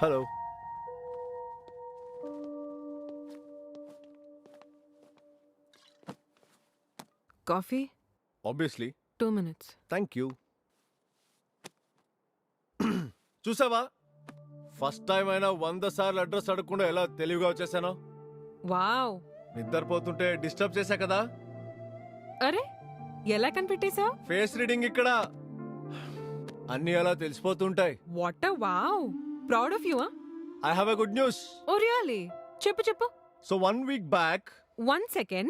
Hello. Coffee obviously. 2 minutes. Thank you. చూసావా, first time అయినా 100 సార్లు అడ్రస్ అడగకుండా ఎలా తెలివిగా వచ్చేసానో. వావ్. నిద్రపోతుంటే డిస్టర్బ్ చేశా కదా. అరే ఎలా కనిపెట్టేశావ్? ఫేస్ రీడింగ్ ఇక్కడ అన్ని అలా తెలిసిపోతుంటాయి. What a wow. Proud of you. I have a good news. Oh really? చెప్పు చెప్పు. So 1 week back 1 second.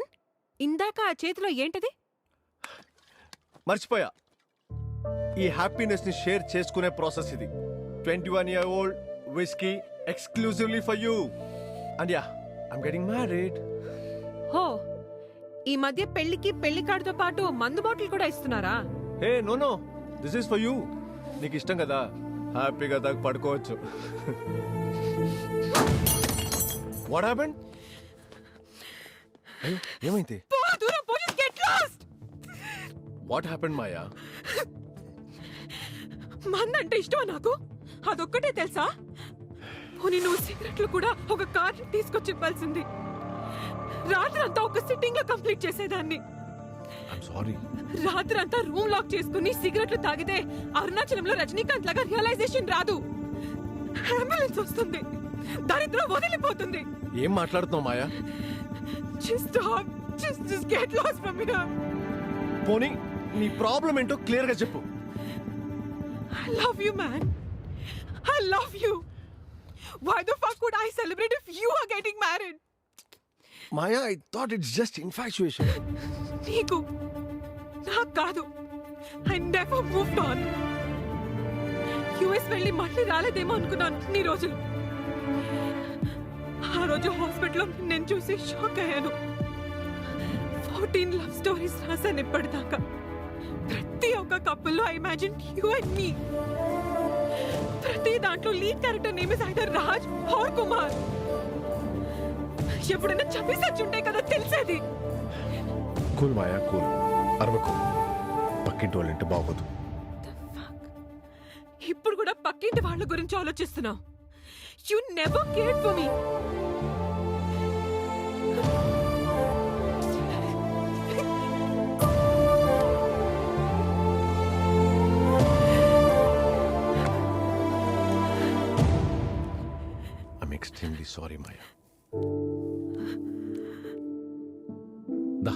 ఇందాక ఆ చేతిలో ఏంటది? మర్చిపోయా. ఈ హ్యాపీనెస్ ని షేర్ చేసుకునే ప్రాసెస్ ఇది. 21-year-old whiskey exclusively for you. And yeah, I'm getting married. హో, ఈ మధ్య పెళ్లికి పెళ్లి కార్డుతో పాటు మందు బాటిల్ కూడా ఇస్తున్నారా? Hey, no. This is for you. నీకు ఇష్టం కదా, హ్యాపీగా దాకా పడుకోవచ్చు. What happened? అయ్యో, ఏమైంది? దూరం police get lost. What happened, Maya? మందంటే ఇష్టమా నాకు? అదొక్కటే తెలుసా? పోనీ నువ్వు సిగరెట్లు కూడా ఒక కార్డు తీసుకొచ్చి ఇవ్వాల్సింది. రాత్రంతా ఒక సిట్టింగ్ లో కంప్లీట్ చేసేదాన్ని. I'm sorry. రాత్రంతా రూమ్ లాక్ చేసుకుని సిగరెట్లు తాగితే అరుణాచలంలో రజనీకాంత్ లాగా రియలైజేషన్ రాదు. అంబులెన్స్ వస్తుంది, దరిద్రం వదిలిపోతుంది. ఏం మాట్లాడుతున్నావు మాయా? Just stop. Just get lost from here. పోనీ నీ ప్రాబ్లం ఏంటో క్లియర్ గా చెప్పు. I love you, man. I love you. Why the fuck would I celebrate if you are getting married? Maya, I thought it's just infatuation. నీకు నాకు కాదు. I never moved on. US వెళ్ళి మళ్ళీ రాలేదేమో అనుకున్నాను నీ రోజులు. ఆ రోజు హాస్పిటల్లో నేను చూసి షాక్ అయ్యాను. 14 లవ్ స్టోరీస్ రాశాను ఇప్పటిదాకా. ప్రతి ఒక్క కప్పుల్లో I imagine you and me. ప్రతి దాంట్లో lead character name is either Raj or Kumar. ఎప్పుడైనా చంపేసచ్చుంటే కదా తెలిసేది. Cool Maya, cool. అరవకు. పక్కింటి వాళ్ళంటే బాగోదు. ఇప్పుడు కూడా పక్కింటి వాళ్ళ గురించి ఆలోచిస్తున్నావు. You never cared for me. I'm extremely sorry, Maya. Da.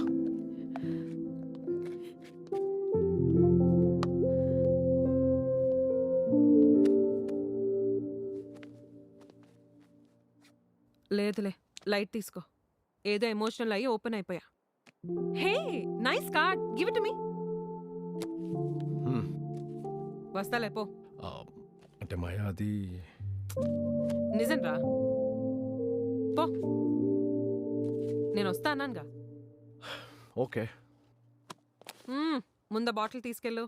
లేదులే, లైట్ తీసుకో. ఏదో ఎమోషనల్ అయ్యి ఓపెన్ అయిపోయా. Hey, nice card. Give it to me. వస్తాలే పో. అంటే మాయా, అది నిజం రా, పో. నేను వస్తా అన్నానుగా. ఓకే. ముందు బాటిల్ తీసుకెళ్ళు.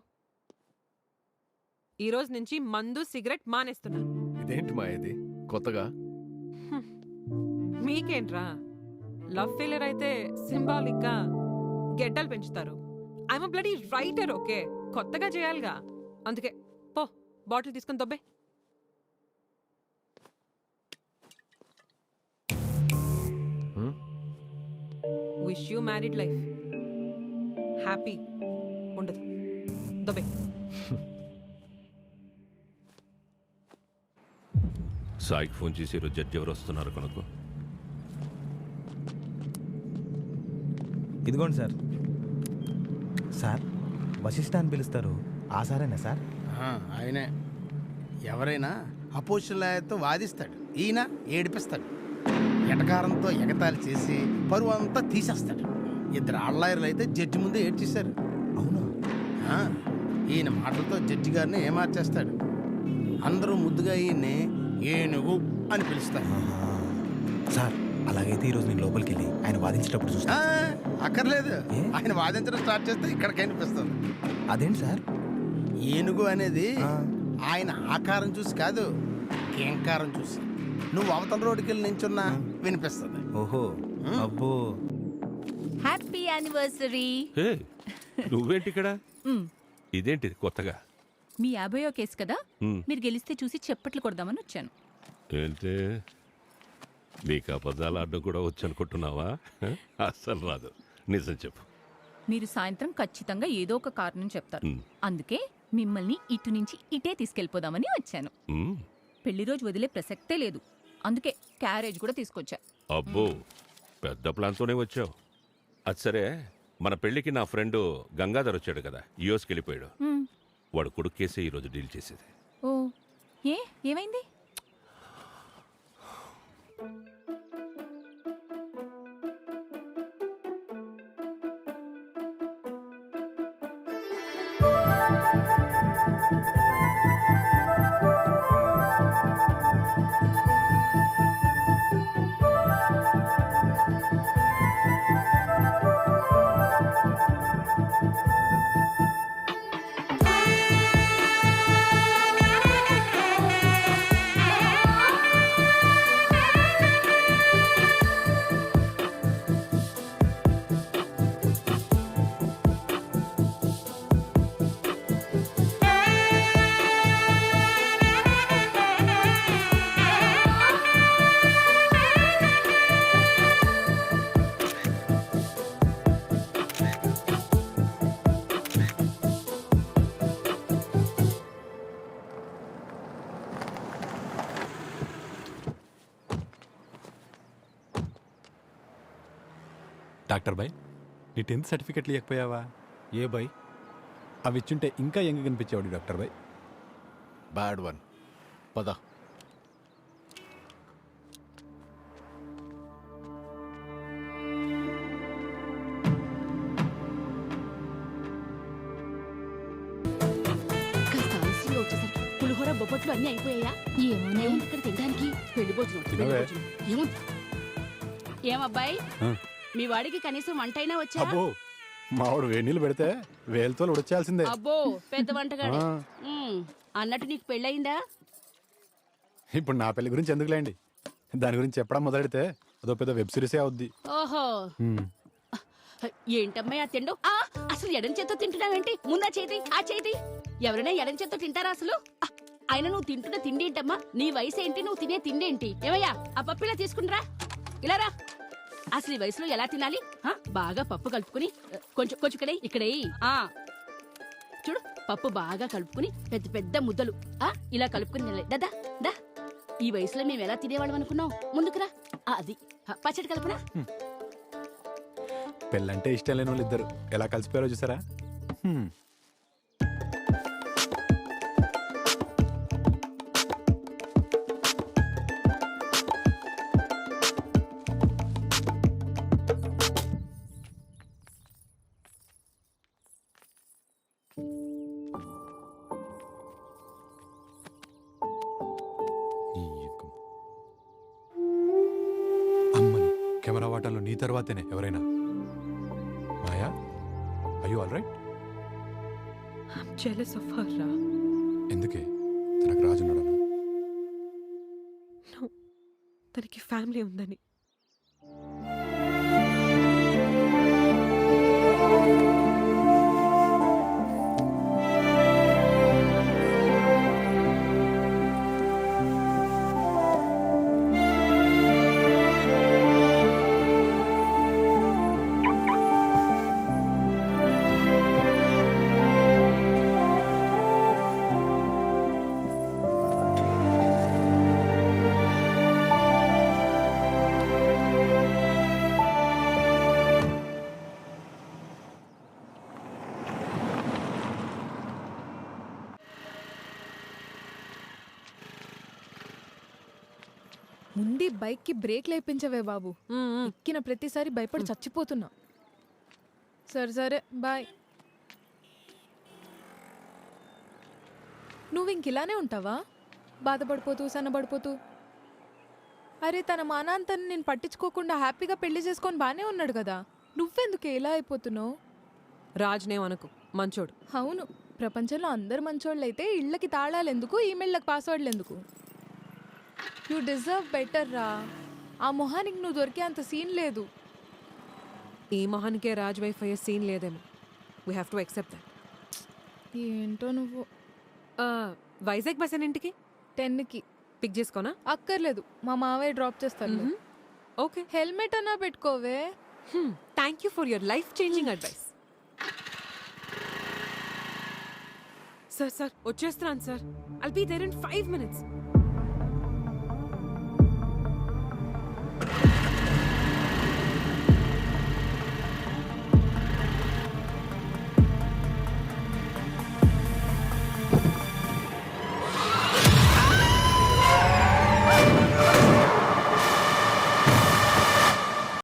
ఈ రోజు నుంచి మందు సిగరెట్ మానేస్తున్నా. ఇదేంటి మాయా ఇది కొత్తగా? మీకేంట్రా, లవ్ ఫెయిలియర్ అయితే సింబాలిక్ గా గెడ్డలు పెంచుతారు. I'm bloody writer. ఓకే, కొత్తగా చేయాలిగా. అందుకే పో, బాటిల్ తీసుకుని దొబ్బే. Wish you married life. Happy ఉండదు. దొబ్బే. సాయికి ఫోన్ చేసి ఈరోజు జడ్జి ఎవరు వస్తున్నారు కనుక్కో. ఇదిగోండి సార్. సార్, వశిష్ఠ అని పిలుస్తారు, ఆ సారేనా సార్? ఆయనే. ఎవరైనా అపోజిషన్ లాయర్తో వాదిస్తాడు, ఈయన ఏడిపిస్తాడు. ఎటకారంతో ఎగతాళి చేసి పరువు అంతా తీసేస్తాడు. ఇద్దరు ఆళ్ళాయర్లు అయితే జడ్జి ముందే ఏడ్చేశారు. అవునా? ఈయన మాటలతో జడ్జి గారిని ఏమార్చేస్తాడు. అందరూ ముద్దుగా ఈయన్ని ఏనుగు అని పిలుస్తారు. సార్, అలాగైతే ఈరోజు నేను లోపలికి వెళ్ళి ఆయన వాదించేటప్పుడు చూస్తా. అక్కర్లేదు, ఆయన వాదించడం స్టార్ట్ చేస్తే ఇక్కడ కనిపిస్తుంది. అదేంటి సార్? ఏనుగు అనేది ఆయన ఆకారం చూసి కాదు, కేంకారం చూసి. నువ్వు అవతల రోడ్డుకి వెళ్ళి నించున్నా వినిపిస్తుంది. ఓహో, అబ్బో. Happy anniversary. హే, నువ్వేంటి ఇక్కడ? ఇదేంటి కొత్తగా? మీ 50వ కేసు కదా, మీరు గెలిస్తే చూసి చప్పట్లు కొడదామని వచ్చాను. ఏంటి నీకు అబద్ధాలు ఆడడం కూడా వచ్చనుకుంటున్నావా? అస్సలు రాదు. నిజం చెప్పు. మీరు సాయంత్రం ఖచ్చితంగా ఏదో ఒక కారణం చెప్తారు. మ్. అందుకే మిమ్మల్ని ఇటు నుంచి ఇటే తీసుకెళ్ళిపోదామని వచ్చాను. మ్, పెళ్లి రోజు వదిలే ప్రసక్తే లేదు. అందుకే క్యారేజ్ కూడా తీసుకొచ్చా. అబ్బో పెద్ద ప్లాన్తోనే వచ్చావు. అది సరే, మన పెళ్ళికి నా ఫ్రెండ్ గంగాధర్ వచ్చాడు కదా, యూఎస్కి వెళ్ళిపోయాడు. మ్. వాడు కొడుకు కేసే ఈరోజు డీల్ చేసేది. ఓ ఏమైంది? డాక్టర్ బాయ్, నీ 10th సర్టిఫికెట్లు ఇవ్వకపోయావా? ఏ బై? అవి ఇచ్చుంటే ఇంకా యంగ్ కనిపించేవాడు డాక్టర్ బాయ్. Bad one. పద. కాస్త ఆలస్యంగా వచ్చేసరికి పులిహోర బొబ్బట్లు అన్నీ అయిపోయాయా? ఏముంది ఇక్కడ తినడానికి? పెళ్లి భోజనం, పెళ్లి తినవే. భోజనం. ఏముంది? ఏమబ్బాయి, ఆ. మీ వాడికి కనీసం వంటైనా వచ్చా? అబ్బో, మావాడు వేడి నీళ్ళు పెడితే వేలుతో ఉడచాల్సిందే. అబ్బో పెద్ద వంటగాడే. ఆ. ఉమ్, అన్నట్టు నీకు పెళ్ళయిందా? ఇప్పుడు నా పెళ్లి గురించి ఎందుకులేండి, దాని గురించి చెప్పడం మొదలెడితే అదో పెద్ద వెబ్ సిరీసే అవుద్ది. ఓహో, ఏంటమ్మాయి ఆ తిండు? అసలు ఎడం చేత్తో తింటున్నావేంటి? ముందా చేతి, ఆ చేతి. ఎవరైనా ఎడం చేత్తో తింటారా అసలు? అయినా నువ్వు తింటున్న తిండి ఏంటమ్మా? నీ వయసు ఏంటి? నువ్వు తినే తిండి ఏంటి? ఏమయ్యా, ఆ పప్పు ఇలా తీసుకునిరా, ఇలా రా. అసలు ఈ వయసులో ఎలా తినాలి? బాగా పప్పు కలుపుకుని కొంచెం కొంచెం ఇక్కడే చూడు, పప్పు బాగా కలుపుకుని పెద్ద పెద్ద ముద్దలు ఇలా కలుపుకుని తినాలి. దాదా దా. ఈ వయసులో మేము ఎలా తినేవాళ్ళం అనుకున్నావు? ముందుకురా. అది పచ్చడి కలుపునా? పెళ్ళంటే ఇష్టం లేని వాళ్ళు ఇద్దరు ఎలా కలిసిపోయారో చూసారా? అమ్మని కెమెరా వాటంలో నీ తర్వాతనే ఎవరైనా. మాయా, are you all right? I'm jealous of her, Ra. ఎందుకే? తనకు రాజున్నాడా? No, తనకి ఫ్యామిలీ ఉందని. ముందు బైక్ కి బ్రేక్ లేపించవే బాబు. ఎక్కిన ప్రతిసారి భయపడి చచ్చిపోతున్నా. సరే సరే బాయ్. నువ్వు ఇంకిలానే ఉంటావా? బాధపడిపోతూ సన్నబడిపోతూ. అరే తన మానాంతని నేను పట్టించుకోకుండా హ్యాపీగా పెళ్లి చేసుకొని బానే ఉన్నాడు కదా, నువ్వెందుకు ఇలా అయిపోతున్నావు? రాజ్నేమనకు, మంచోడు. అవును, ప్రపంచంలో అందరు మంచోళ్ళైతే ఇళ్ళకి తాళాలు ఎందుకు, ఈమెయిళ్ళకి పాస్వర్డ్లు ఎందుకు? యూ డిజర్వ్ బెటర్ రా. ఆ మొహానికి నువ్వు దొరికే అంత సీన్ లేదు. ఈ మొహానికే రాజ్ వైఫ్ అయ్యే సీన్ లేదేమో. We have to accept that. ఏంటో నువ్వు. వైజాగ్ బస్ ఇంటికి 10కి. పిక్ చేసుకోనా? అక్కర్లేదు, మా మావయ్య డ్రాప్ చేస్తాను. ఓకే. హెల్మెట్ అన్నా పెట్టుకోవే. Thank you for your life changing advice. Sir వచ్చేస్తున్నాను sir. I'll be there in 5 minutes.